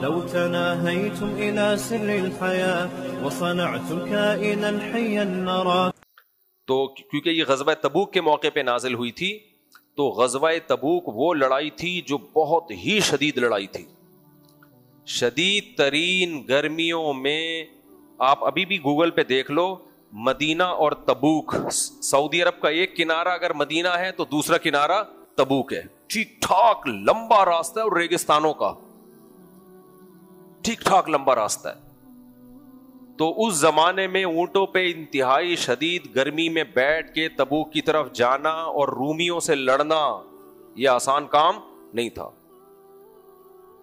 لو تناهيتم إلى سر الحياة وصنعتم كائنا حيا نرى. تو کیونکہ یہ غزوہ تبوک کے موقع پہ نازل ہوئی تھی، تو غزوہ تبوک وہ لڑائی تھی جو بہت ہی شدید لڑائی تھی. شدید ترین گرمیوں میں آپ ابھی بھی گوگل پہ دیکھ لو، مدینہ اور تبوک، سعودی عرب کا ایک کنارہ اگر مدینہ ہے تو دوسرا کنارہ تبوک ہے. ٹھیک ٹھاک لمبا راستہ ہے، اور ریگستانوں کا ٹھیک ٹھاک لمبا راستہ ہے. تو اس زمانے میں اونٹوں پہ انتہائی شدید گرمی میں بیٹھ کے تبوک کی طرف جانا اور رومیوں سے لڑنا یہ آسان کام نہیں تھا.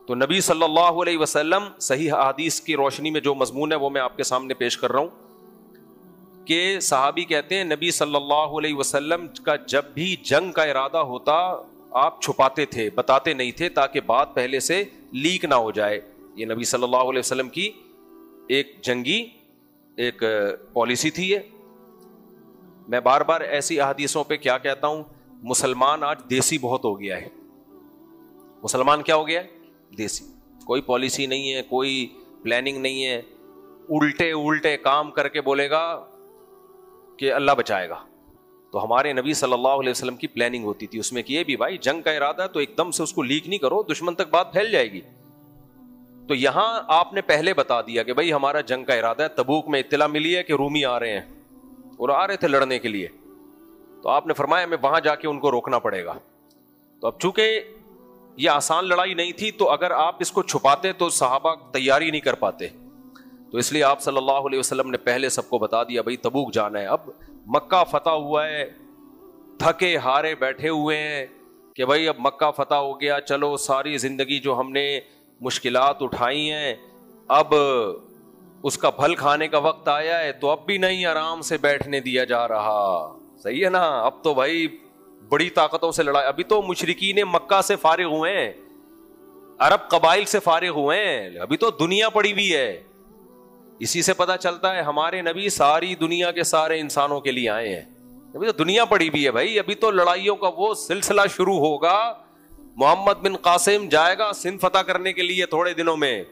تو نبی صلی اللہ علیہ وسلم، صحیح احادیث کی روشنی میں جو مضمون ہے وہ میں آپ کے سامنے پیش کر رہا ہوں کہ صحابی کہتے ہیں نبی صلی اللہ علیہ وسلم کا جب بھی جنگ کا ارادہ ہوتا آپ چھپاتے تھے، بتاتے نہیں تھے تاکہ بات پہلے سے لیک نہ ہو جائے. یہ نبی صلی اللہ علیہ وسلم کی ایک جنگی ایک پالیسی تھی. یہ میں بار بار ایسی احادیثوں پہ کیا کہتا ہوں، مسلمان آج دیسی بہت ہو گیا ہے. مسلمان کیا ہو گیا ہے؟ دیسی. کوئی پالیسی نہیں ہے، کوئی پلاننگ نہیں ہے، الٹے کام کر کے بولے گا کہ اللہ بچائے گا. تو ہمارے نبی صلی اللہ علیہ وسلم کی پلاننگ ہوتی تھی، اس میں کہ یہ بھی بھائی جنگ کا ارادہ ہے تو ایک دم سے اس کو لیک نہیں کرو، دشمن تک بات پھیل جائے گی. تو یہاں آپ نے پہلے بتا دیا کہ بھائی ہمارا جنگ کا ارادہ ہے. تبوک میں اطلاع ملی ہے کہ رومی آ رہے ہیں اور آ رہے تھے لڑنے کے لیے، تو آپ نے فرمایا ہمیں وہاں جا کے ان کو روکنا پڑے گا. تو اب چونکہ یہ آسان لڑائی نہیں تھی تو اگر آپ اس کو چھپاتے تو صحابہ تیاری نہیں کر پاتے. تو اس لیے آپ صلی اللہ علیہ وسلم نے پہلے سب کو بتا دیا بھائی تبوک جانا ہے. اب مکہ فتح ہوا ہے، تھکے ہارے بیٹھے ہوئے ہیں کہ بھائی اب مکہ فتح ہو گیا، چلو ساری زندگی جو ہم نے مشکلات اٹھائی ہیں اب اس کا پھل کھانے کا وقت آیا ہے. تو اب بھی نہیں آرام سے بیٹھنے دیا جا رہا. صحیح ہے نا؟ اب تو بھائی بڑی طاقتوں سے لڑائی. ابھی تو مشرکین مکہ سے فارغ ہوئے ہیں، عرب قبائل سے فارغ ہوئے ہیں، ابھی تو دنیا پڑی ہوئی ہے. اسی سے پتہ چلتا ہے ہمارے نبی ساری دنیا کے سارے انسانوں کے لیے آئے ہیں. ابھی تو دنیا پڑی ہوئی ہے بھائی. ابھی تو لڑائیوں کا وہ سلسلہ شروع ہوگا. محمد بن قاسم جائے گا سندھ فتح کرنے کے لیے تھوڑے دنوں میں،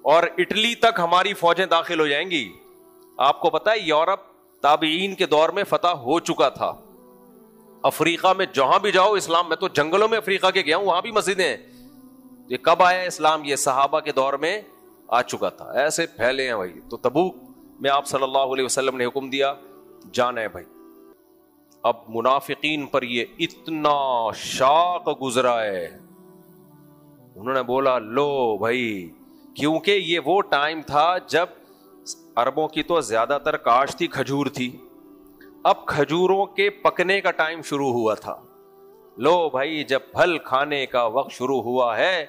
اور اٹلی تک ہماری فوجیں داخل ہو جائیں گی. آپ کو پتا ہے یورپ تابعین کے دور میں فتح ہو چکا تھا. افریقہ میں جہاں بھی جاؤ اسلام، میں تو جنگلوں میں افریقہ کے گیا ہوں، وہاں بھی مسجدیں ہیں. یہ کب آیا اسلام؟ یہ صحابہ کے دور میں آ چکا تھا. ایسے پھیلے ہیں بھائی. تو تبوک میں آپ صلی اللہ علیہ وسلم نے حکم دیا جانا ہے بھائی. اب منافقین پر یہ اتنا شاق گزرا ہے، انہوں نے بولا لو بھائی، کیونکہ یہ وہ ٹائم تھا جب عربوں کی تو زیادہ تر کاشت تھی، کھجور تھی. اب کھجوروں کے پکنے کا ٹائم شروع ہوا تھا. لو بھائی جب پھل کھانے کا وقت شروع ہوا ہے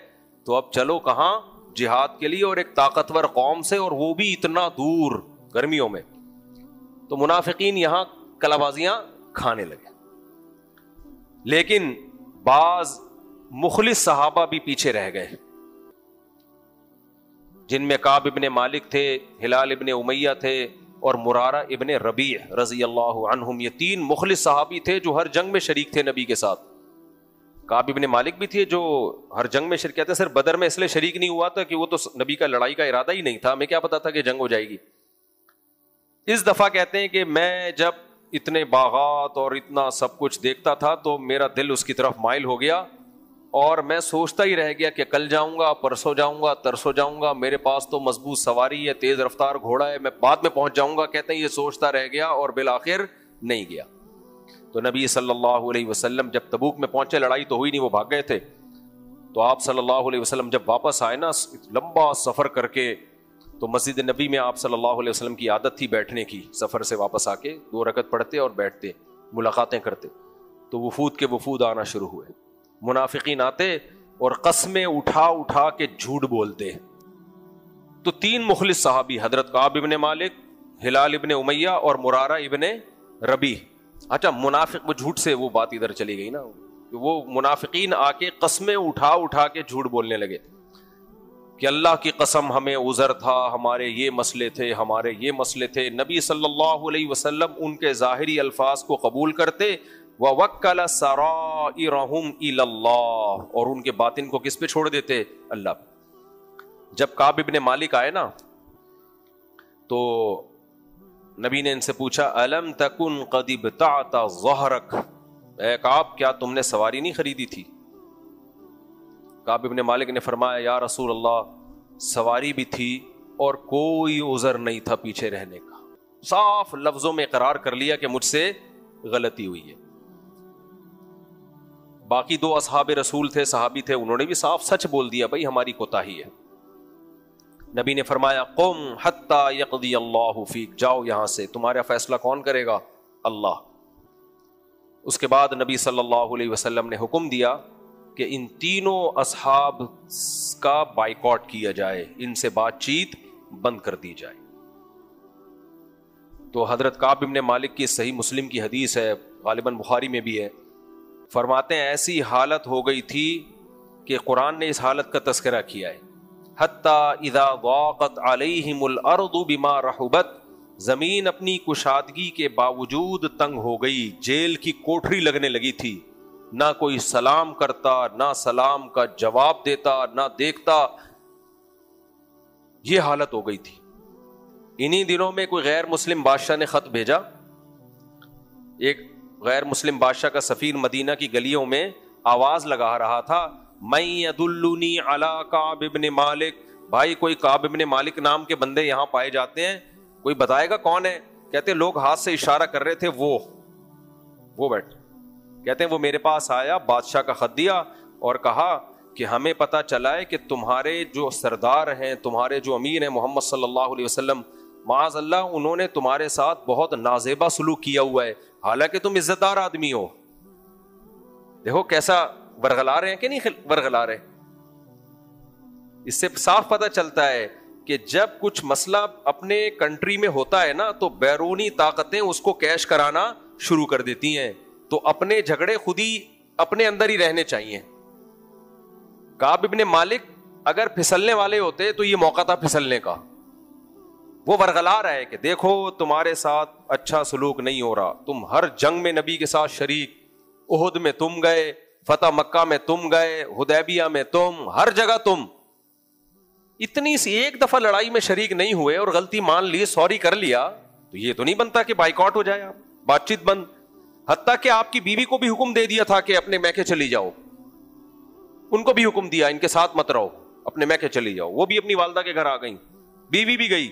تو اب چلو کہاں؟ جہاد کے لیے، اور ایک طاقتور قوم سے، اور وہ بھی اتنا دور گرمیوں میں. تو منافقین یہاں کلابازیاں کھانے لگے. لیکن بعض مخلص صحابہ بھی پیچھے رہ گئے، جن میں کعب ابن مالک تھے، ہلال ابن امیہ تھے، اور مرارہ ابن ربیع رضی اللہ عنہم. یہ تین مخلص صحابی تھے جو ہر جنگ میں شریک تھے نبی کے ساتھ. کعب ابن مالک بھی تھے جو ہر جنگ میں شرکت ہے. صرف بدر میں اس لیے شریک نہیں ہوا تھا کہ وہ تو نبی کا لڑائی کا ارادہ ہی نہیں تھا، ہمیں کیا پتا تھا کہ جنگ ہو جائے گی. اس دفعہ کہتے ہیں کہ میں جب اتنے باغات اور اتنا سب کچھ دیکھتا تھا تو میرا دل اس کی طرف مائل ہو گیا، اور میں سوچتا ہی رہ گیا کہ کل جاؤں گا، پرسوں جاؤں گا، ترسوں جاؤں گا، میرے پاس تو مضبوط سواری ہے، تیز رفتار گھوڑا ہے، میں بعد میں پہنچ جاؤں گا. کہتے ہیں یہ سوچتا رہ گیا اور بالآخر نہیں گیا. تو نبی صلی اللہ علیہ وسلم جب تبوک میں پہنچے، لڑائی تو ہوئی نہیں، وہ بھاگ گئے تھے. تو آپ صلی اللہ علیہ وسلم جب واپس آئے نا لمبا سفر کر کے، تو مسجد نبی میں آپ صلی اللہ علیہ وسلم کی عادت تھی بیٹھنے کی. سفر سے واپس آ کے 2 رکعت پڑھتے اور بیٹھتے، ملاقاتیں کرتے. تو وفود کے وفود آنا شروع ہوئے. منافقین آتے اور قسمیں اٹھا اٹھا کے جھوٹ بولتے. تو 3 مخلص صحابی حضرت کعب ابن مالک، ہلال ابن امیہ اور مرارہ ابن ربیع. اچھا منافق، وہ جھوٹ سے وہ بات ادھر چلی گئی نا، وہ منافقین آ کے قسمیں اٹھا اٹھا کے جھوٹ بولنے لگے کہ اللہ کی قسم ہمیں عذر تھا، ہمارے یہ مسئلے تھے، ہمارے یہ مسئلے تھے. نبی صلی اللہ علیہ وسلم ان کے ظاہری الفاظ کو قبول کرتے، وَوَكَّلَ سَرَائِرَهُمْ إِلَى اللَّهِ، اور ان کے باطن کو کس پہ چھوڑ دیتے؟ اللہ پہ. جب کعب ابن مالک آئے نا تو نبی نے ان سے پوچھا الم تکن قد ابتعت ظہرک، اے کعب کیا تم نے سواری نہیں خریدی تھی؟ کعب ابن مالک نے فرمایا یا رسول اللہ سواری بھی تھی اور کوئی عذر نہیں تھا پیچھے رہنے کا. صاف لفظوں میں اقرار کر لیا کہ مجھ سے غلطی ہوئی ہے. باقی دو اصحاب رسول تھے، صحابی تھے، انہوں نے بھی صاف سچ بول دیا بھائی ہماری کوتاہی ہے. نبی نے فرمایا قم حتی یقضی اللہ فیک، جاؤ یہاں سے، تمہارا فیصلہ کون کرے گا؟ اللہ. اس کے بعد نبی صلی اللہ علیہ وسلم نے حکم دیا کہ ان تینوں اصحاب کا بائیکاٹ کیا جائے، ان سے بات چیت بند کر دی جائے. تو حضرت کعب ابن مالک کی صحیح مسلم کی حدیث ہے، غالباً بخاری میں بھی ہے، فرماتے ہیں ایسی حالت ہو گئی تھی کہ قرآن نے اس حالت کا تذکرہ کیا ہے. حتی اذا ضاقت علیہم الارض بما رحبت، زمین اپنی کشادگی کے باوجود تنگ ہو گئی، جیل کی کوٹری لگنے لگی تھی، نہ کوئی سلام کرتا، نہ سلام کا جواب دیتا، نہ دیکھتا. یہ حالت ہو گئی تھی. انہی دنوں میں کوئی غیر مسلم بادشاہ نے خط بھیجا. ایک غیر مسلم بادشاہ کا سفیر مدینہ کی گلیوں میں آواز لگا رہا تھا من یدلنی علی کعب ابن مالک، بھائی کوئی کعب ابن مالک نام کے بندے یہاں پائے جاتے ہیں، کوئی بتائے گا کون ہے؟ کہتے لوگ ہاتھ سے اشارہ کر رہے تھے، وہ بیٹھ. کہتے ہیں وہ میرے پاس آیا، بادشاہ کا خط دیا اور کہا کہ ہمیں پتا چلا ہے کہ تمہارے جو سردار ہیں، تمہارے جو امیر ہیں محمد صلی اللہ علیہ وسلم، معاذ اللہ انہوں نے تمہارے ساتھ بہت نازیبا سلوک کیا ہوا ہے، حالانکہ تم عزت دار آدمی ہو. دیکھو کیسا ورغلا رہے ہیں کہ نہیں ورغلا رہے. اس سے صاف پتہ چلتا ہے کہ جب کچھ مسئلہ اپنے کنٹری میں ہوتا ہے نا تو بیرونی طاقتیں اس کو کیش کرانا شروع کر دیتی ہیں، تو اپنے جھگڑے خود ہی اپنے اندر ہی رہنے چاہیے. کعب ابن مالک اگر پھسلنے والے ہوتے تو یہ موقع تھا پھسلنے کا. وہ ورغلا رہا ہے کہ دیکھو تمہارے ساتھ اچھا سلوک نہیں ہو رہا، تم ہر جنگ میں نبی کے ساتھ شریک، احد میں تم گئے، فتح مکہ میں تم گئے، حدیبیہ میں تم، ہر جگہ تم. اتنی سی ایک دفعہ لڑائی میں شریک نہیں ہوئے اور غلطی مان لی، سوری کر لیا، تو یہ تو نہیں بنتا کہ بائیکاٹ ہو جائے، بات چیت بند. حتیٰ کہ آپ کی بیوی کو بھی حکم دے دیا تھا کہ اپنے میکے چلی جاؤ، ان کو بھی حکم دیا ان کے ساتھ مت رہو، اپنے میکے چلی جاؤ. وہ بھی اپنی والدہ کے گھر آ گئی، بیوی بھی گئی.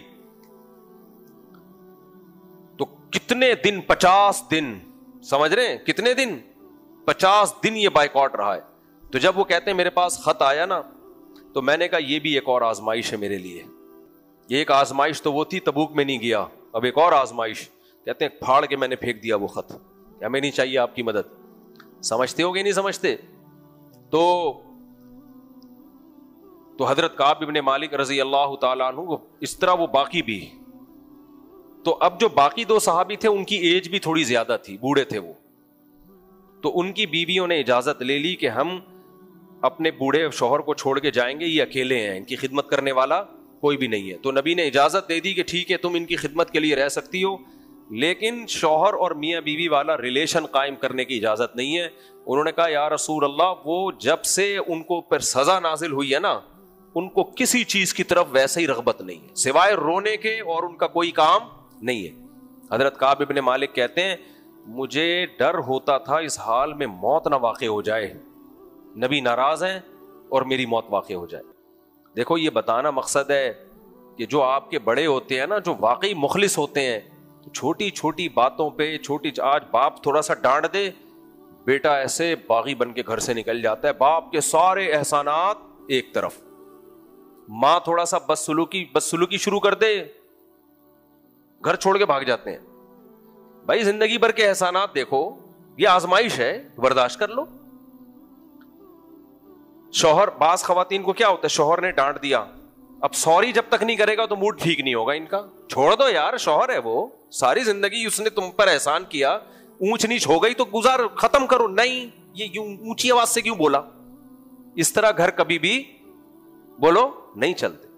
تو کتنے دن؟ 50 دن. سمجھ رہے ہیں کتنے دن؟ 50 دن یہ بائیکاٹ رہا ہے. تو جب وہ کہتے ہیں میرے پاس خط آیا نا تو میں نے کہا یہ بھی ایک اور آزمائش ہے میرے لیے. یہ ایک آزمائش تو وہ تھی تبوک میں نہیں گیا، اب ایک اور آزمائش. کہتے ہیں پھاڑ کے میں نے پھینک دیا وہ خط، کہ ہمیں نہیں چاہیے آپ کی مدد. سمجھتے ہو گے نہیں سمجھتے؟ تو حضرت کعب ابن مالک رضی اللہ تعالیٰ عنہ اس طرح وہ باقی بھی. تو اب جو باقی دو صحابی تھے ان کی ایج بھی تھوڑی زیادہ تھی، بوڑھے تھے وہ. تو ان کی بیویوں نے اجازت لے لی کہ ہم اپنے بوڑھے شوہر کو چھوڑ کے جائیں گے، یہ اکیلے ہیں، ان کی خدمت کرنے والا کوئی بھی نہیں ہے. تو نبی نے اجازت دے دی کہ ٹھیک ہے تم ان کی خدمت کے لیے رہ سکتی ہو، لیکن شوہر اور میاں بیوی والا ریلیشن قائم کرنے کی اجازت نہیں ہے. انہوں نے کہا یا رسول اللہ وہ جب سے ان کو پر سزا نازل ہوئی ہے نا، ان کو کسی چیز کی طرف ویسے ہی رغبت نہیں ہے سوائے رونے کے، اور ان کا کوئی کام نہیں ہے. حضرت کعب ابن مالک کہتے ہیں مجھے ڈر ہوتا تھا اس حال میں موت نہ واقع ہو جائے، نبی ناراض ہیں اور میری موت واقع ہو جائے. دیکھو یہ بتانا مقصد ہے کہ جو آپ کے بڑے ہوتے ہیں نا، جو واقعی مخلص ہوتے ہیں، چھوٹی چھوٹی باتوں پہ آج باپ تھوڑا سا ڈانٹ دے، بیٹا ایسے باغی بن کے گھر سے نکل جاتا ہے. باپ کے سارے احسانات ایک طرف، ماں تھوڑا سا بد سلوکی شروع کر دے، گھر چھوڑ کے بھاگ جاتے ہیں. بھائی زندگی بھر کے احسانات دیکھو، یہ آزمائش ہے، برداشت کر لو. شوہر، بعض خواتین کو کیا ہوتا ہے، شوہر نے ڈانٹ دیا، اب سوری جب تک نہیں کرے گا تو موڈ ٹھیک نہیں ہوگا ان کا. چھوڑ دو یار، شوہر ہے وہ، ساری زندگی اس نے تم پر احسان کیا، اونچ نیچ ہو گئی تو گزار، ختم کرو. نہیں، یہ اونچی آواز سے کیوں بولا؟ اس طرح گھر کبھی بھی بولو نہیں چلتے.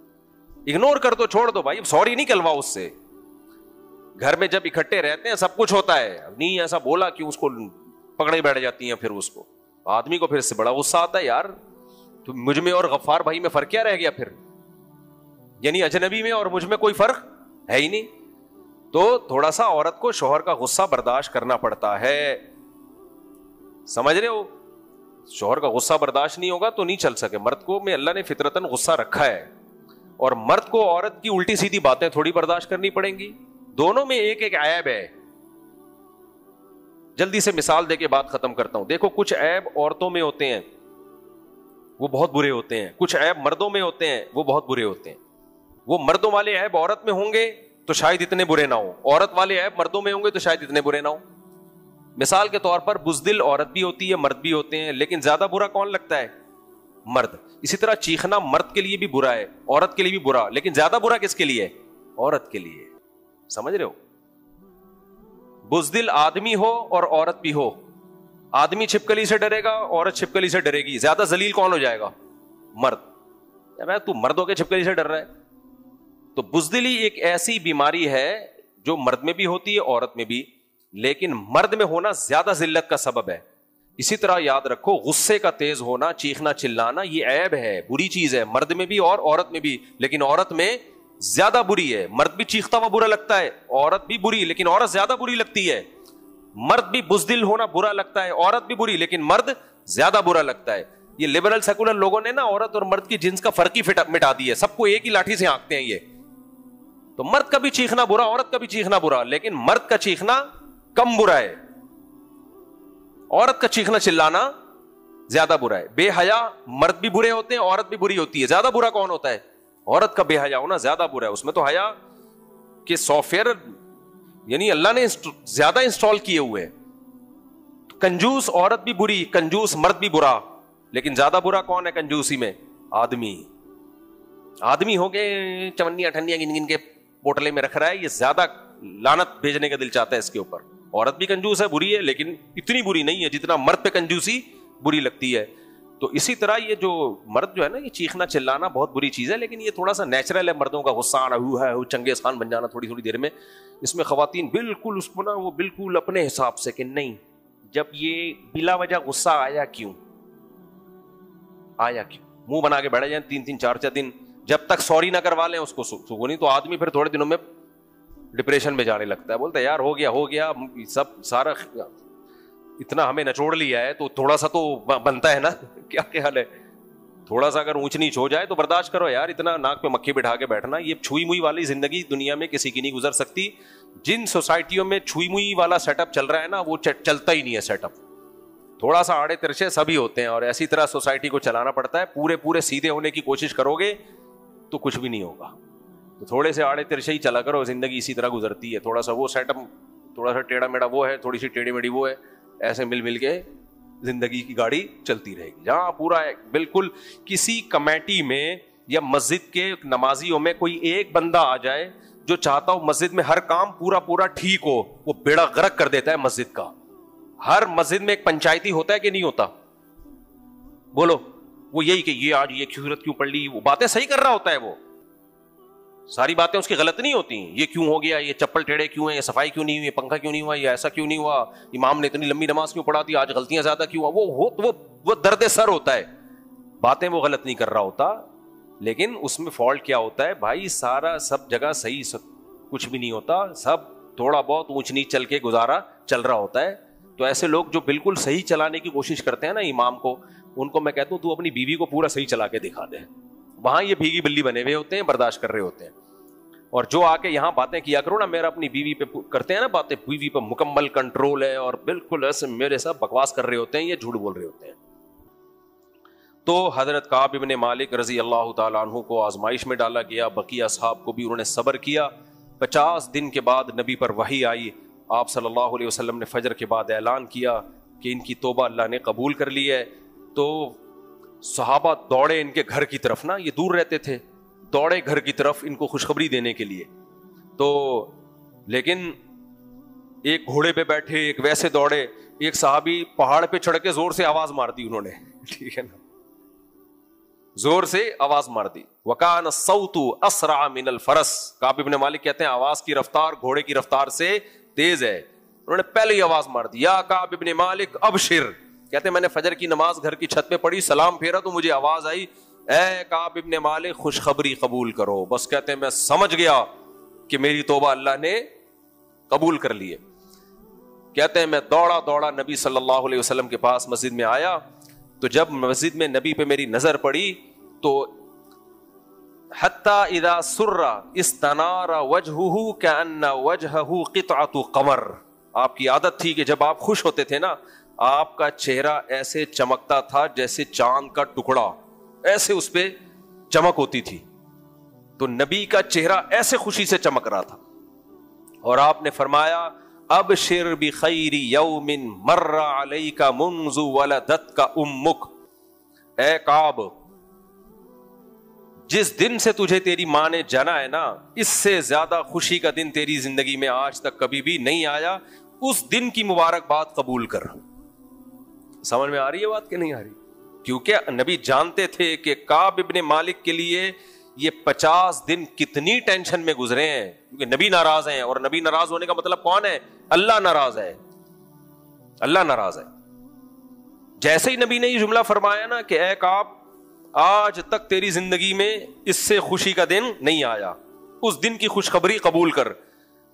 اگنور کر دو، چھوڑ دو بھائی، سوری نہیں کلوا اس سے. گھر میں جب اکٹھے رہتے ہیں سب کچھ ہوتا ہے، نہیں ایسا بولا کہ اس کو پکڑے بیٹھ جاتی ہیں. پھر اس کو آدمی کو پھر سے بڑا غصہ آتا ہے، یار تو مجھ میں اور غفار بھائی میں فرق کیا رہ گیا؟ پھر یعنی اجنبی میں اور مجھ میں کوئی فرق ہے ہی نہیں. تو تھوڑا سا عورت کو شوہر کا غصہ برداشت کرنا پڑتا ہے, سمجھ رہے ہو؟ شوہر کا غصہ برداشت نہیں ہوگا تو نہیں چل سکے. مرد کو میں اللہ نے فطرتاً غصہ رکھا ہے, اور مرد کو عورت کی الٹی سیدھی باتیں تھوڑی برداشت کرنی پڑیں گی. دونوں میں ایک ایک عیب ہے. جلدی سے مثال دے کے بات ختم کرتا ہوں. دیکھو, کچھ عیب عورتوں میں ہوتے ہیں وہ بہت برے ہوتے ہیں, کچھ عیب مردوں میں ہوتے ہیں وہ بہت برے ہوتے ہیں. وہ مردوں والے عیب عورت میں ہوں گے تو شاید اتنے برے نہ ہوں, عورت والے عیب مردوں میں ہوں گے تو شاید اتنے برے نہ ہوں. مثال کے طور پر بزدل عورت بھی ہوتی ہے, مرد بھی ہوتے ہیں, لیکن زیادہ برا کون لگتا ہے؟ مرد. اسی طرح چیخنا مرد کے لیے بھی برا ہے, عورت کے لیے بھی برا, لیکن زیادہ برا کس کے لیے؟ عورت کے لیے. سمجھ رہے ہو؟ بزدل آدمی ہو اور عورت بھی ہو, آدمی چھپکلی سے ڈرے گا, عورت چھپکلی سے ڈرے گی, زیادہ ذلیل کون ہو جائے گا؟ مرد. تو مرد ہو کے چھپکلی سے ڈر رہا ہے. تو بزدلی ایک ایسی بیماری ہے جو مرد میں بھی ہوتی ہے, عورت میں بھی, لیکن مرد میں ہونا زیادہ ذلت کا سبب ہے. اسی طرح یاد رکھو, غصے کا تیز ہونا, چیخنا چلانا یہ عیب ہے, بری چیز ہے, مرد میں بھی اور عورت میں بھی, لیکن عورت میں زیادہ بری ہے. مرد بھی چیختا ہوا برا لگتا ہے, عورت بھی بری, لیکن عورت زیادہ بری لگتی ہے. مرد بھی بزدل ہونا برا لگتا ہے, عورت بھی بری, لیکن مرد زیادہ برا لگتا ہے. یہ لبرل سیکولر لوگوں نے نا عورت اور مرد کی جنس کا فرق ہی مٹا دی ہے, سب کو ایک ہی لاٹھی سے ہانکتے ہیں یہ. تو مرد کا بھی چیخنا برا, عورت کا بھی چیخنا برا, لیکن مرد کا چیخنا کم برا ہے, عورت کا چیخنا چلانا زیادہ برا ہے. بے حیا مرد بھی برے ہوتے ہیں, عورت بھی بری ہوتی ہے. زیادہ برا کون ہوتا ہے؟ عورت کا بے حیا ہونا زیادہ برا ہے. اس میں تو حیا کے سافٹ ویئر یعنی اللہ نے زیادہ انسٹال کیے ہوئے. کنجوس عورت بھی بری, کنجوس مرد بھی برا, لیکن زیادہ برا کون ہے کنجوسی میں؟ آدمی. آدمی ہو گئے چونیاں ٹھنڈیاں گن گن کے پوٹلے میں رکھ رہا ہے, یہ زیادہ لعنت بھیجنے کا دل چاہتا ہے اس کے اوپر. عورت بھی کنجوس ہے, بری ہے, لیکن اتنی بری نہیں ہے جتنا مرد پہ کنجوسی بری لگتی ہے. تو اسی طرح یہ جو مرد جو ہے نا, یہ چیخنا چلانا بہت بری چیز ہے, لیکن یہ تھوڑا سا نیچرل ہے. مردوں کا غصہ آنا, وہ چنگیز خان بن جانا تھوڑی تھوڑی دیر میں. اس میں خواتین بالکل اس کو نا وہ بالکل اپنے حساب سے کہ نہیں, جب یہ بلا وجہ غصہ آیا کیوں, منہ بنا کے بیٹھ جائیں 3 4 دن, جب تک سوری نہ کروا لیں اس کو سکون نہیں. تو آدمی پھر تھوڑے دنوں میں ڈپریشن میں جانے لگتا ہے, بولتا ہے یار ہو گیا سب سارا اتنا ہمیں نچوڑ لیا ہے تو تھوڑا سا تو بنتا ہے نا. کیا حال ہے, تھوڑا سا اگر اونچ نیچ ہو جائے تو برداشت کرو یار, اتنا ناک پہ مکھی بٹھا کے بیٹھنا, یہ چھوئی موئی والی زندگی دنیا میں کسی کی نہیں گزر سکتی. جن سوسائٹیوں میں چھوئی موئی والا سیٹ اپ چل رہا ہے نا, وہ چلتا ہی نہیں ہے سیٹ اپ. تھوڑا سا آڑے ترچے سبھی ہوتے ہیں, اور ایسی طرح سوسائٹی کو چلانا پڑتا ہے. پورے سیدھے ہونے کی کوشش کرو گے تو کچھ بھی نہیں ہوگا. تو تھوڑے سے آڑے ترچے ہی چلا کرو, زندگی اسی طرح گزرتی ہے. تھوڑا سا وہ سیٹ اپ, تھوڑا سا ٹیڑھا میڑھا وہ ہے, تھوڑی سی ٹیڑھی میڑھی وہ ہے, ایسے مل کے زندگی کی گاڑی چلتی رہے گی. جہاں پورا بالکل کسی کمیٹی میں یا مسجد کے نمازیوں میں کوئی ایک بندہ آ جائے جو چاہتا ہو مسجد میں ہر کام پورا ٹھیک ہو, وہ بیڑا غرق کر دیتا ہے مسجد کا. ہر مسجد میں ایک پنچایتی ہوتا ہے کہ نہیں ہوتا؟ بولو. وہ یہی کہ یہ آج یہ سورت کیوں پڑھ لی, وہ باتیں صحیح کر رہا ہوتا ہے, وہ ساری باتیں اس کی غلط نہیں ہوتی. یہ کیوں ہو گیا, یہ چپل ٹیڑھے کیوں ہیں, یہ صفائی کیوں نہیں ہوئی, یہ پنکھا کیوں نہیں ہوا, یہ ایسا کیوں نہیں ہوا, امام نے اتنی لمبی نماز کیوں پڑھا دی, آج غلطیاں زیادہ کیوں ہوا, وہ درد سر ہوتا ہے. باتیں وہ غلط نہیں کر رہا ہوتا, لیکن اس میں فالٹ کیا ہوتا ہے بھائی, سارا سب جگہ صحیح کچھ بھی نہیں ہوتا, سب تھوڑا بہت اونچ نیچ چل کے گزارا چل رہا ہوتا ہے. تو ایسے لوگ جو بالکل صحیح چلانے کی کوشش کرتے ہیں نا امام کو, ان کو میں کہتا ہوں تو اپنی بیوی کو پورا صحیح چلا کے دکھا دے. وہاں یہ بھیگی بلی بنے ہوئے ہوتے ہیں, برداشت کر رہے ہوتے ہیں. اور جو آ کے یہاں باتیں کیا کرو نا, میرا اپنی بیوی پہ کرتے ہیں نا باتیں, بیوی پہ مکمل کنٹرول ہے, اور بالکل ایسے میرے ساتھ بکواس کر رہے ہوتے ہیں, یہ جھوٹ بول رہے ہوتے ہیں. تو حضرت کعب ابن مالک رضی اللہ تعالیٰ عنہ کو آزمائش میں ڈالا گیا, بقیہ اصحاب کو بھی انہوں نے صبر کیا. 50 دن کے بعد نبی پر وحی آئی. آپ صلی اللہ علیہ وسلم نے فجر کے بعد اعلان کیا کہ ان کی توبہ اللہ نے قبول کر لی ہے. تو صحابہ دوڑے ان کے گھر کی طرف, نا یہ دور رہتے تھے, دوڑے گھر کی طرف ان کو خوشخبری دینے کے لیے. تو لیکن ایک گھوڑے پہ بیٹھے, ایک ویسے دوڑے, ایک صحابی پہاڑ پہ چڑھ کے زور سے آواز مار دی انہوں نے, ٹھیک ہے نا, زور سے آواز مار دی. وَكَانَ الصَّوْتُ أَسْرَعَ مِنَ الْفَرَسِ. کعب ابن مالک کہتے ہیں آواز کی رفتار گھوڑے کی رفتار سے تیز ہے. انہوں نے پہلے ہی آواز مار دی, یا کعب ابن مالک ابشر. کہتے ہیں میں نے فجر کی نماز گھر کی چھت پہ پڑھی, سلام پھیرا تو مجھے آواز آئی اے کعب ابن مالک خوشخبری قبول کرو. بس کہتے ہیں میں سمجھ گیا کہ میری توبہ اللہ نے قبول کر لی ہے. کہتے ہیں میں دوڑا دوڑا نبی صلی اللہ علیہ وسلم کے پاس مسجد میں آیا, تو جب مسجد میں نبی پہ میری نظر پڑی تو حتی اذا سر استنار وجہہ کأن وجہہ قطعۃ قمر. آپ کی عادت تھی کہ جب آپ خوش ہوتے تھے نا, آپ کا چہرہ ایسے چمکتا تھا جیسے چاند کا ٹکڑا, ایسے اس پہ چمک ہوتی تھی. تو نبی کا چہرہ ایسے خوشی سے چمک رہا تھا, اور آپ نے فرمایا ابشر بخیر یوم مر علیک منذ ولدتک امک. اے کعب, جس دن سے تجھے تیری ماں نے جنا ہے نا, اس سے زیادہ خوشی کا دن تیری زندگی میں آج تک کبھی بھی نہیں آیا. اس دن کی مبارکباد قبول کر. سمجھ میں آ رہی ہے بات کہ نہیں آ رہی؟ کیونکہ نبی جانتے تھے کہ کعب ابن مالک کے لیے یہ 50 دن کتنی ٹینشن میں گزرے ہیں, کیونکہ نبی ناراض ہیں, اور نبی ناراض ہونے کا مطلب کون ہے؟ اللہ ناراض ہے, اللہ ناراض ہے. جیسے ہی نبی نے یہ جملہ فرمایا نا کہ اے کعب, آج تک تیری زندگی میں اس سے خوشی کا دن نہیں آیا, اس دن کی خوشخبری قبول کر.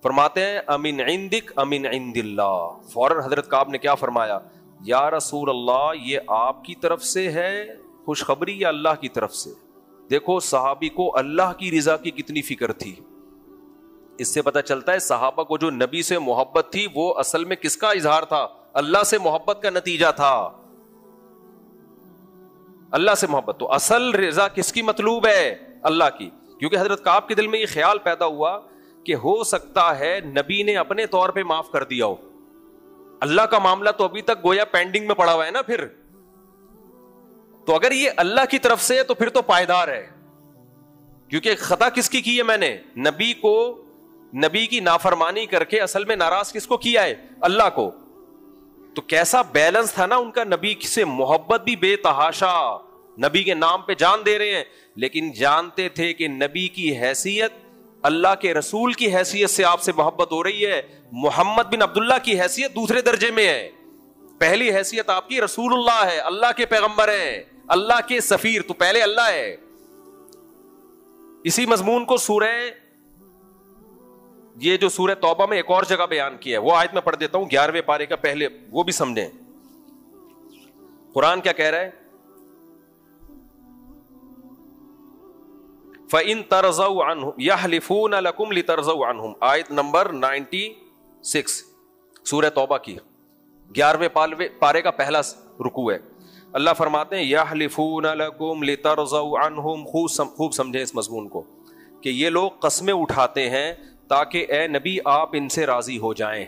فرماتے ہیں امن عندک امن عند اللہ. فوراً حضرت کعب نے کیا فرمایا؟ یا رسول اللہ, یہ آپ کی طرف سے ہے خوشخبری یا اللہ کی طرف سے؟ دیکھو صحابی کو اللہ کی رضا کی کتنی فکر تھی. اس سے پتہ چلتا ہے صحابہ کو جو نبی سے محبت تھی وہ اصل میں کس کا اظہار تھا؟ اللہ سے محبت کا نتیجہ تھا. اللہ سے محبت, تو اصل رضا کس کی مطلوب ہے؟ اللہ کی. کیونکہ حضرت کعب کے دل میں یہ خیال پیدا ہوا کہ ہو سکتا ہے نبی نے اپنے طور پہ معاف کر دیا ہو, اللہ کا معاملہ تو ابھی تک گویا پینڈنگ میں پڑا ہوا ہے نا. پھر تو اگر یہ اللہ کی طرف سے ہے تو پھر تو پائیدار ہے, کیونکہ خطا کس کی ہے؟ میں نے نبی کو, نبی کی نافرمانی کر کے اصل میں ناراض کس کو کیا ہے؟ اللہ کو. تو کیسا بیلنس تھا نا ان کا, نبی سے محبت بھی بے تحاشا, نبی کے نام پہ جان دے رہے ہیں, لیکن جانتے تھے کہ نبی کی حیثیت اللہ کے رسول کی حیثیت سے آپ سے محبت ہو رہی ہے. محمد بن عبداللہ کی حیثیت دوسرے درجے میں ہے, پہلی حیثیت آپ کی رسول اللہ ہے, اللہ کے پیغمبر ہیں, اللہ کے سفیر, تو پہلے اللہ ہے. اسی مضمون کو سورہ, یہ جو سورہ توبہ میں ایک اور جگہ بیان کیا ہے, وہ آیت میں پڑھ دیتا ہوں 11ویں پارے کا, پہلے وہ بھی سمجھیں. قرآن کیا کہہ رہا ہے؟ فَإِن تَرْضَوْا عَنْهُمْ يَحْلِفُونَ لَكُمْ لِتَرْضَوْا عَنْهُمْ. آیت نمبر 96 سورہ توبہ کی 11ویں پارے کا پہلا رکوع ہے. اللہ فرماتے ہیں يَحْلِفُونَ لَكُمْ لِتَرْضَوْا عَنْهُمْ. خوب سمجھیں اس مضمون کو کہ یہ لوگ قسمیں اٹھاتے ہیں تاکہ اے نبی آپ ان سے راضی ہو جائیں.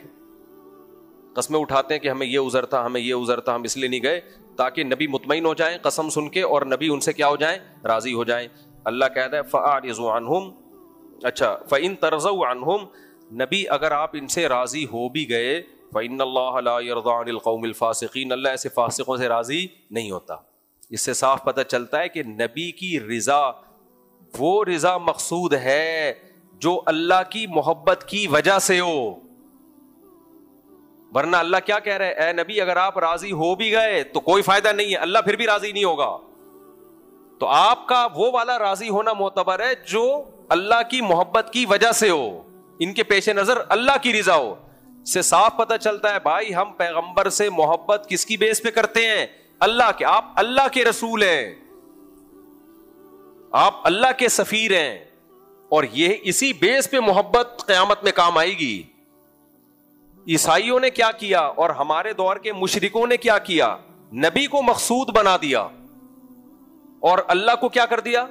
قسمیں اٹھاتے ہیں کہ ہمیں یہ عذر تھا, ہمیں یہ عذر تھا, ہم اس لیے نہیں گئے, تاکہ نبی مطمئن ہو جائیں قسم سن کے, اور نبی ان سے کیا ہو جائیں؟ راضی ہو جائیں. اللہ کہتا ہے فَأَعْرِضُوا عَنْهُمْ. اچھا فَإِن تَرْضَوْا عَنْهُمْ, نبی اگر آپ ان سے راضی ہو بھی گئے, فَإِنَّ اللَّهَ لَا يَرْضَىٰ عَنِ الْقَوْمِ الْفَاسِقِينَ, اللہ ایسے فاسقوں سے راضی نہیں ہوتا. اس سے صاف پتہ چلتا ہے کہ نبی کی رضا وہ رضا مقصود ہے جو اللہ کی محبت کی وجہ سے ہو, ورنہ اللہ کیا کہہ رہے ہیں؟ اے نبی اگر آپ راضی ہو بھی گئے تو کوئی فائدہ نہیں ہے, اللہ پھر بھی راضی نہیں ہوگا. تو آپ کا وہ والا راضی ہونا معتبر ہے جو اللہ کی محبت کی وجہ سے ہو, ان کے پیش نظر اللہ کی رضا ہو. سے صاف پتہ چلتا ہے بھائی ہم پیغمبر سے محبت کس کی بیس پہ کرتے ہیں؟ اللہ کے. آپ اللہ کے رسول ہیں, آپ اللہ کے سفیر ہیں, اور یہ اسی بیس پہ محبت قیامت میں کام آئے گی. عیسائیوں نے کیا کیا اور ہمارے دور کے مشرکوں نے کیا کیا؟ نبی کو مقصود بنا دیا اور اللہ کو کیا کر دیا؟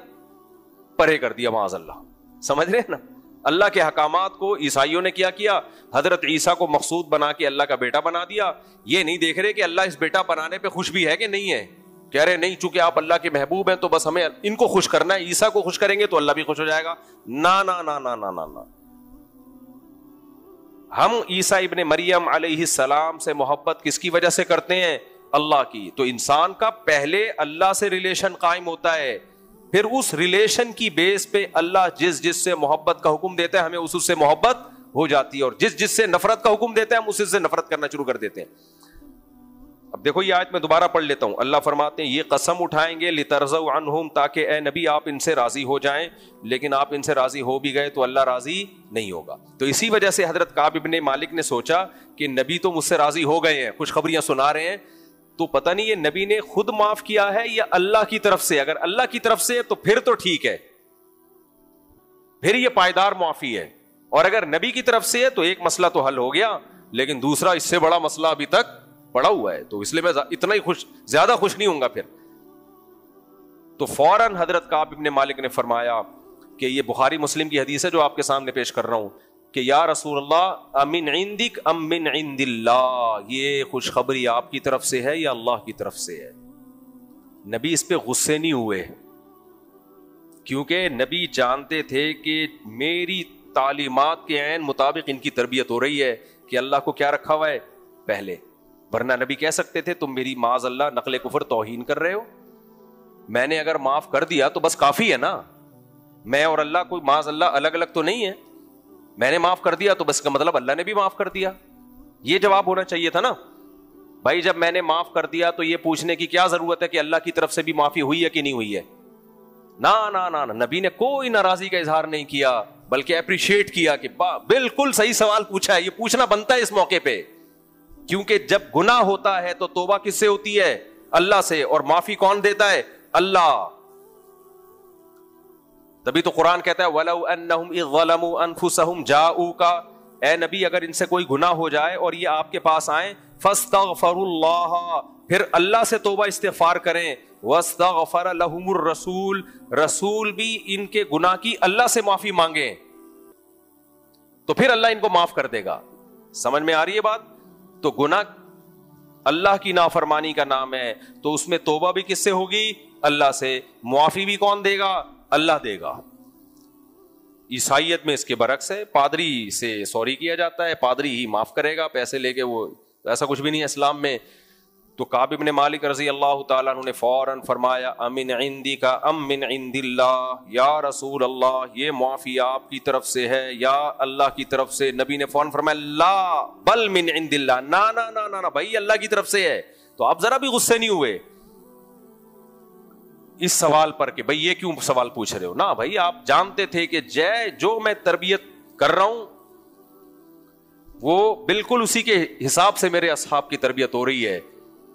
پرے کر دیا معاذ اللہ. سمجھ رہے ہیں نا؟ اللہ کے حکامات کو عیسائیوں نے کیا کیا؟ حضرت عیسیٰ کو مقصود بنا کے اللہ کا بیٹا بنا دیا. یہ نہیں دیکھ رہے کہ اللہ اس بیٹا بنانے پہ خوش بھی ہے کہ نہیں ہے. کہہ رہے نہیں, چونکہ آپ اللہ کے محبوب ہیں تو بس ہمیں ان کو خوش کرنا ہے, عیسیٰ کو خوش کریں گے تو اللہ بھی خوش ہو جائے گا. نا نا نا نا نا نا نا. ہم عیسیٰ ابن مریم علیہ السلام سے محبت کس کی وجہ سے کرتے ہیں؟ اللہ کی. تو انسان کا پہلے اللہ سے ریلیشن قائم ہوتا ہے, پھر اس ریلیشن کی بیس پہ اللہ جس جس سے محبت کا حکم دیتا ہے ہمیں اس سے محبت ہو جاتی ہے, اور جس جس سے نفرت کا حکم دیتا ہے ہم اس سے نفرت کرنا شروع کر دیتے ہیں. اب دیکھو یہ آیت میں دوبارہ پڑھ لیتا ہوں. اللہ فرماتے ہیں یہ قسم اٹھائیں گے لترضوا عنہم, تاکہ اے نبی آپ ان سے راضی ہو جائیں, لیکن آپ ان سے راضی ہو بھی گئے تو اللہ راضی نہیں ہوگا. تو اسی وجہ سے حضرت کعب ابن مالک نے سوچا کہ نبی تو مجھ سے راضی ہو گئے ہیں, خوشخبریاں سنا رہے ہیں, تو پتہ نہیں یہ نبی نے خود معاف کیا ہے یا اللہ کی طرف سے. اگر اللہ کی طرف سے تو پھر تو ٹھیک ہے, پھر یہ پائیدار معافی ہے, اور اگر نبی کی طرف سے ہے تو ایک مسئلہ تو حل ہو گیا, لیکن دوسرا اس سے بڑا مسئلہ ابھی تک پڑا ہوا ہے, تو اس لیے میں اتنا ہی زیادہ خوش نہیں ہوں گا پھر. تو فوراً حضرت کعب ابن مالک نے فرمایا کہ یہ بخاری مسلم کی حدیث ہے جو آپ کے سامنے پیش کر رہا ہوں, کہ یا رسول اللہ امن عندک ام من عند اللہ, یہ خوشخبری آپ کی طرف سے ہے یا اللہ کی طرف سے ہے. نبی اس پہ غصے نہیں ہوئے, کیونکہ نبی جانتے تھے کہ میری تعلیمات کے عین مطابق ان کی تربیت ہو رہی ہے کہ اللہ کو کیا رکھا ہوا ہے پہلے, ورنہ نبی کہہ سکتے تھے تم میری معاذ اللہ نقل کفر توہین کر رہے ہو, میں نے اگر معاف کر دیا تو بس کافی ہے نا, میں اور اللہ کوئی معاذ اللہ الگ الگ تو نہیں ہے, میں نے معاف کر دیا تو بس کا مطلب اللہ نے بھی معاف کر دیا. یہ جواب ہونا چاہیے تھا نا بھائی, جب میں نے معاف کر دیا تو یہ پوچھنے کی کیا ضرورت ہے کہ اللہ کی طرف سے بھی معافی ہوئی ہے کہ نہیں ہوئی ہے. نا نبی نے کوئی ناراضی کا اظہار نہیں کیا, بلکہ اپریشیٹ کیا کہ بالکل صحیح سوال پوچھا ہے, یہ پوچھنا بنتا ہے اس موقع پہ, کیونکہ جب گناہ ہوتا ہے تو توبہ کس سے ہوتی ہے, اللہ سے, اور معافی کون دیتا ہے, اللہ. تبھی تو قرآن کہتا ہے وَلَوْ أَنَّهُمْ إِذْ ظَلَمُوا أَنفُسَهُمْ جَاءُوكَ, اے نبی اگر ان سے کوئی گناہ ہو جائے اور یہ آپ کے پاس آئیں, فَاسْتَغْفَرُوا اللَّهَ, پھر اللہ سے توبہ استغفار کریں, وَاسْتَغْفَرَ لَهُمُ الرَّسُولُ, رسول بھی ان کے گناہ کی اللہ سے معافی مانگیں تو پھر اللہ ان کو معاف کر دے گا. سمجھ میں آ رہی ہے بات؟ تو گناہ اللہ کی نافرمانی کا نام ہے, تو اس میں توبہ بھی کس سے ہوگی, اللہ سے, معافی بھی کون دے گا, اللہ دے گا. عیسائیت میں اس کے برعکس ہے, پادری سے سوری کیا جاتا ہے, پادری ہی معاف کرے گا پیسے لے کے, وہ ایسا کچھ بھی نہیں ہے اسلام میں. تو کعب ابن مالک رضی اللہ تعالیٰ عنہ نے فوراً فرمایا امن عندک ام من عند اللہ, یا رسول اللہ یہ معافی آپ کی طرف سے ہے یا اللہ کی طرف سے. نبی نے فوراً فرمایا لا بل من عند اللہ, نا بھائی اللہ کی طرف سے ہے. تو آپ ذرا بھی غصے نہیں ہوئے اس سوال پر کہ بھائی یہ کیوں سوال پوچھ رہے ہو. نا بھائی آپ جانتے تھے کہ جو میں تربیت کر رہا ہوں وہ بالکل اسی کے حساب سے میرے اصحاب کی تربیت ہو رہی ہے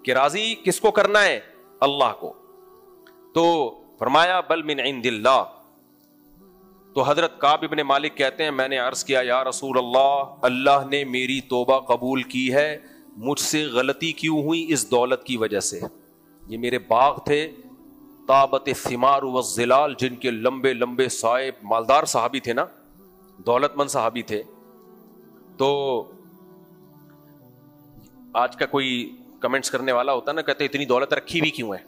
کہ راضی کس کو کرنا ہے, اللہ کو. تو فرمایا بل من عند اللہ. تو حضرت کعب ابن مالک کہتے ہیں میں نے عرض کیا یا رسول اللہ, اللہ نے میری توبہ قبول کی ہے, مجھ سے غلطی کیوں ہوئی, اس دولت کی وجہ سے. یہ میرے باغ تھے, طابت الثمار والظلال, جن کے لمبے لمبے سائے, مالدار صحابی تھے نا, دولت مند صحابی تھے. تو آج کا کوئی کمنٹس کرنے والا ہوتا نا, کہتے اتنی دولت رکھی بھی کیوں ہے.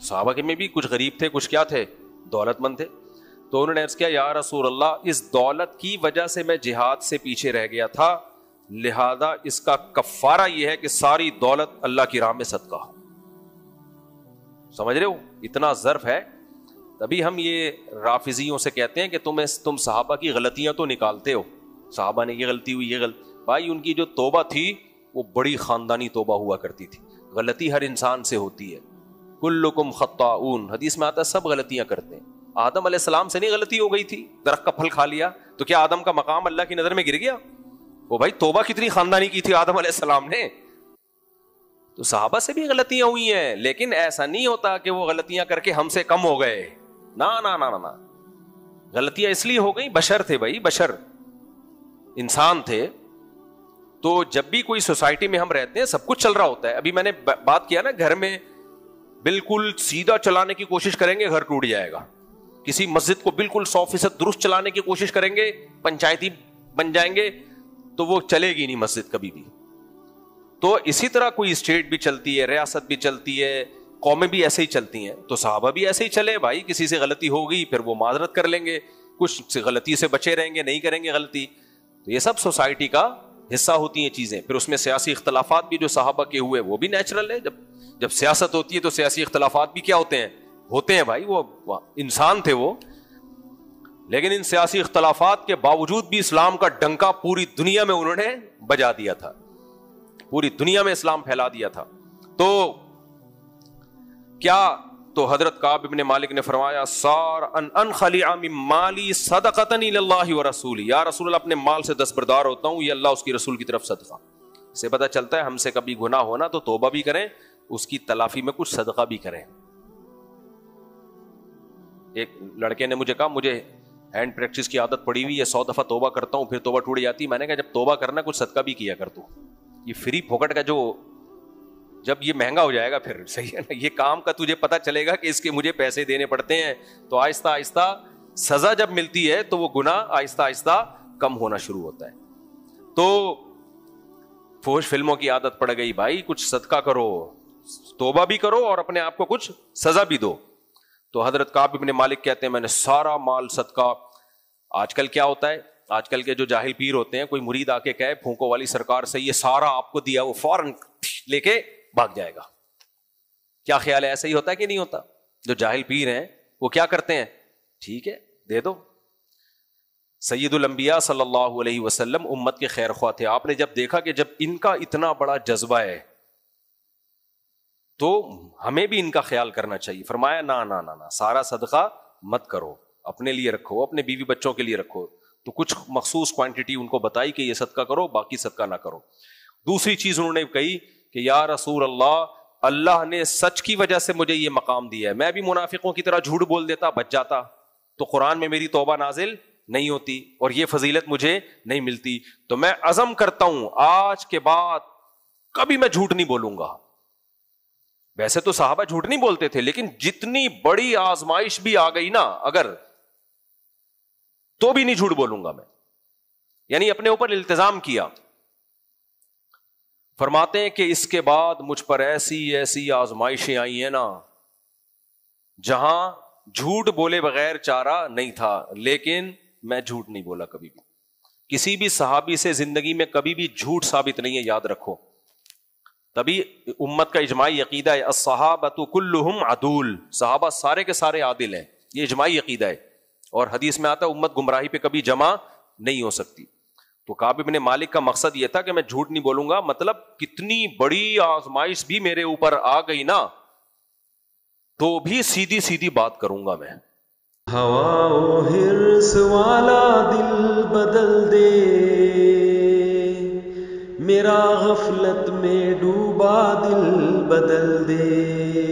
صحابہ کے میں بھی کچھ غریب تھے, کچھ کیا تھے, دولت مند تھے. تو انہوں نے عرض کیا یا رسول اللہ اس دولت کی وجہ سے میں جہاد سے پیچھے رہ گیا تھا, لہذا اس کا کفارہ یہ ہے کہ ساری دولت اللہ کی راہ میں صدقہ. سمجھ رہے ہو اتنا ظرف ہے. تبھی ہم یہ رافضیوں سے کہتے ہیں کہ تم صحابہ کی غلطیاں تو نکالتے ہو, صحابہ نے یہ غلطی ہوئی, یہ غلط. بھائی ان کی جو توبہ تھی وہ بڑی خاندانی توبہ ہوا کرتی تھی. غلطی ہر انسان سے ہوتی ہے, کلکم خطاؤن, حدیث میں آتا ہے سب غلطیاں کرتے ہیں. آدم علیہ السلام سے نہیں غلطی ہو گئی تھی, درخت کا پھل کھا لیا, تو کیا آدم کا مقام اللہ کی نظر میں گر گیا؟ وہ بھائی توبہ کتنی خاندانی کی تھی آدم علیہ السلام نے. تو صحابہ سے بھی غلطیاں ہوئی ہیں, لیکن ایسا نہیں ہوتا کہ وہ غلطیاں کر کے ہم سے کم ہو گئے. نا, غلطیاں اس لیے ہو گئی, بشر تھے بھائی, بشر انسان تھے. تو جب بھی کوئی سوسائٹی میں ہم رہتے ہیں سب کچھ چل رہا ہوتا ہے. ابھی میں نے بات کیا نا, گھر میں بالکل سیدھا چلانے کی کوشش کریں گے گھر ٹوٹ جائے گا. کسی مسجد کو بالکل 100% درست چلانے کی کوشش کریں گے, پنچایتی بن جائیں گے, تو وہ چلے گی نہیں مسجد کبھی بھی. تو اسی طرح کوئی اسٹیٹ بھی چلتی ہے, ریاست بھی چلتی ہے, قومیں بھی ایسے ہی چلتی ہیں. تو صحابہ بھی ایسے ہی چلے بھائی, کسی سے غلطی ہو گئی پھر وہ معذرت کر لیں گے, کچھ سے غلطی سے بچے رہیں گے, نہیں کریں گے غلطی. تو یہ سب سوسائٹی کا حصہ ہوتی ہیں چیزیں. پھر اس میں سیاسی اختلافات بھی جو صحابہ کے ہوئے وہ بھی نیچرل ہے. جب سیاست ہوتی ہے تو سیاسی اختلافات بھی کیا ہوتے ہیں بھائی, وہ انسان تھے وہ. لیکن ان سیاسی اختلافات کے باوجود بھی اسلام کا ڈنکا پوری دنیا میں انہوں نے بجا دیا تھا. پوری دنیا میں اسلام پھیلا دیا تھا. تو کیا تو حضرت کعب ابن مالک نے فرمایا سار ان خلیع من مالی صدقۃ الی اللہ ورسولہ، یا رسول اللہ اپنے مال سے دستبردار ہوتا ہوں، یہ اللہ اس کی رسول کی طرف صدقہ. اس سے پتہ چلتا ہے ہم سے کبھی گناہ ہونا تو توبہ بھی کریں، اس کی تلافی میں کچھ صدقہ بھی کریں. ایک لڑکے نے مجھے کہا مجھے ہینڈ پریکٹس کی عادت پڑی ہوئی ہے، 100 دفعہ توبہ کرتا ہوں پھر توبہ ٹوٹ جاتی. میں نے کہا جب توبہ کرنا کچھ صدقہ بھی کیا کر تو. یہ فری پھوکٹ کا جو جب یہ مہنگا ہو جائے گا پھر صحیح ہے نا، یہ کام کا تجھے پتا چلے گا کہ اس کے مجھے پیسے دینے پڑتے ہیں، تو آہستہ آہستہ سزا جب ملتی ہے تو وہ گناہ آہستہ آہستہ کم ہونا شروع ہوتا ہے. تو فحش فلموں کی عادت پڑ گئی، بھائی کچھ صدقہ کرو، توبہ بھی کرو اور اپنے آپ کو کچھ سزا بھی دو. تو حضرت کعب ابن مالک کہتے ہیں میں نے سارا مال صدقہ. آج کل کیا ہوتا ہے، آج کل کے جو جاہل پیر ہوتے ہیں، کوئی مرید آ کے کہے پھونکو والی سرکار سے یہ سارا آپ کو دیا، وہ فوراً لے کے بھاگ جائے گا. کیا خیال ہے ایسا ہی ہوتا ہے کہ نہیں ہوتا؟ جو جاہل پیر ہیں وہ کیا کرتے ہیں، ٹھیک ہے دے دو. سید الانبیاء صلی اللہ علیہ وسلم امت کے خیر خواہ تھے. آپ نے جب دیکھا کہ جب ان کا اتنا بڑا جذبہ ہے تو ہمیں بھی ان کا خیال کرنا چاہیے. فرمایا نا نا نا نا، سارا صدقہ مت کرو، اپنے لیے رکھو، اپنے بیوی بچوں کے لیے رکھو. تو کچھ مخصوص کوانٹٹی ان کو بتائی کہ یہ صدقہ کرو، باقی صدقہ نہ کرو. دوسری چیز انہوں نے کہی کہ یا رسول اللہ، اللہ نے سچ کی وجہ سے مجھے یہ مقام دیا ہے، میں بھی منافقوں کی طرح جھوٹ بول دیتا بچ جاتا تو قرآن میں میری توبہ نازل نہیں ہوتی اور یہ فضیلت مجھے نہیں ملتی. تو میں عزم کرتا ہوں آج کے بعد کبھی میں جھوٹ نہیں بولوں گا. ویسے تو صحابہ جھوٹ نہیں بولتے تھے، لیکن جتنی بڑی آزمائش بھی آ گئی نا اگر، تو بھی نہیں جھوٹ بولوں گا میں. یعنی اپنے اوپر التزام کیا. فرماتے ہیں کہ اس کے بعد مجھ پر ایسی ایسی آزمائشیں آئی ہیں نا جہاں جھوٹ بولے بغیر چارہ نہیں تھا، لیکن میں جھوٹ نہیں بولا کبھی بھی. کسی بھی صحابی سے زندگی میں کبھی بھی جھوٹ ثابت نہیں ہے، یاد رکھو. تبھی امت کا اجماعی عقیدہ ہے الصحابۃ کلہم عدول، صحابہ سارے کے سارے عادل ہیں، یہ اجماعی عقیدہ ہے. اور حدیث میں آتا ہے امت گمراہی پہ کبھی جمع نہیں ہو سکتی. تو کعب ابن مالک کا مقصد یہ تھا کہ میں جھوٹ نہیں بولوں گا، مطلب کتنی بڑی آزمائش بھی میرے اوپر آ گئی نا تو بھی سیدھی سیدھی بات کروں گا میں. ہوا و حرص والا دل بدل دے، میرا غفلت میں ڈوبا دل بدل دے.